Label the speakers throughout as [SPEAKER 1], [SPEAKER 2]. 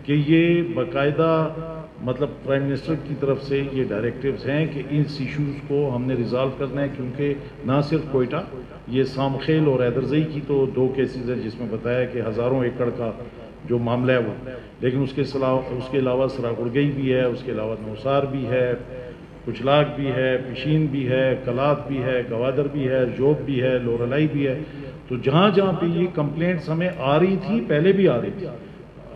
[SPEAKER 1] کہ یہ باقاعدہ مطلب پرائم منسٹر کی طرف سے یہ ڈائریکٹیوز ہیں کہ اس ایشوز کو ہم نے ریزالو کرنا ہے، کیونکہ نہ صرف کوئٹہ، یہ سامخیل اور حیدرزئی کی تو 2 کیسز ہیں جس میں بتایا کہ ہزاروں ایکڑ کا جو معاملہ ہے وہ، لیکن اس کے علاوہ سراغڑگئی بھی ہے، اس کے علاوہ نوسار بھی ہے، کچلاک بھی ہے، پشین بھی ہے، کلات بھی ہے، گوادر بھی ہے، جوب بھی ہے، لورلائی بھی ہے۔ تو جہاں جہاں پہ یہ کمپلینٹس ہمیں آ رہی تھی، پہلے بھی آ رہی تھی،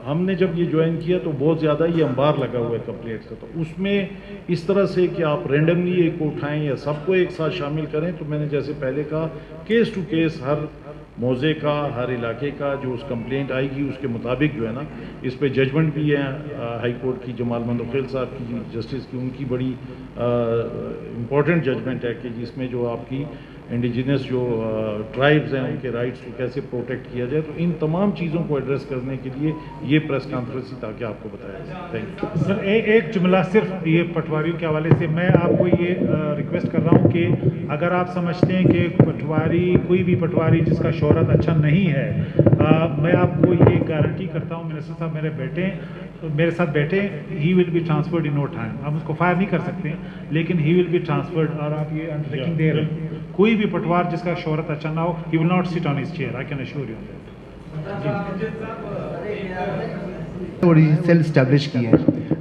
[SPEAKER 1] ہم نے جب یہ جوائن کیا تو بہت زیادہ یہ انبار لگا ہوا ہے کمپلینٹس کا، تو اس میں اس طرح سے کہ آپ رینڈملی ایک کو اٹھائیں یا سب کو ایک ساتھ شامل کریں، تو میں نے جیسے پہلے کہا کیس ٹو کیس ہر موضے کا، ہر علاقے کا جو اس کمپلینٹ آئے گی اس کے مطابق جو ہے نا اس پہ ججمنٹ بھی ہے ہائی کورٹ کی، جمال مندوخیل صاحب کی جسٹس کی، ان کی بڑی امپورٹنٹ ججمنٹ ہے کہ جس میں جو آپ کی انڈیجنس جو ٹرائبز ہیں ان کے رائٹس کو کیسے پروٹیکٹ کیا جائے، تو ان تمام چیزوں کو ایڈریس کرنے کے لیے یہ پریس کانفرنس تھی تاکہ آپ کو بتایا جائے۔ تھینک یو
[SPEAKER 2] سر، ایک جملہ صرف یہ پٹواریوں کے حوالے سے میں آپ کو یہ ریکویسٹ کر رہا ہوں کہ اگر آپ سمجھتے ہیں کہ پٹواری کوئی بھی پٹواری جس کا شہرت اچھا نہیں ہے، میں آپ کو یہ گارنٹی کرتا ہوں، منسٹر صاحب میرے ساتھ بیٹھے، he will be transferred in no time. ہم اس کو فائر نہیں کر سکتے لیکن ہی ول بی ٹرانسفرڈ، اور آپ یہ انڈرٹیکنگ دے رہے ہیں کوئی بھی پٹوار جس کا شہرت اچھا نہ ہو، ہی will not sit on his chair, I can assure you.
[SPEAKER 3] تھوڑی سیل اسٹیبلش کی ہے،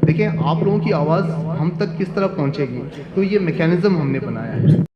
[SPEAKER 3] دیکھیں آپ لوگوں کی آواز ہم تک کس طرح پہنچے گی، تو یہ میکینزم ہم نے بنایا ہے۔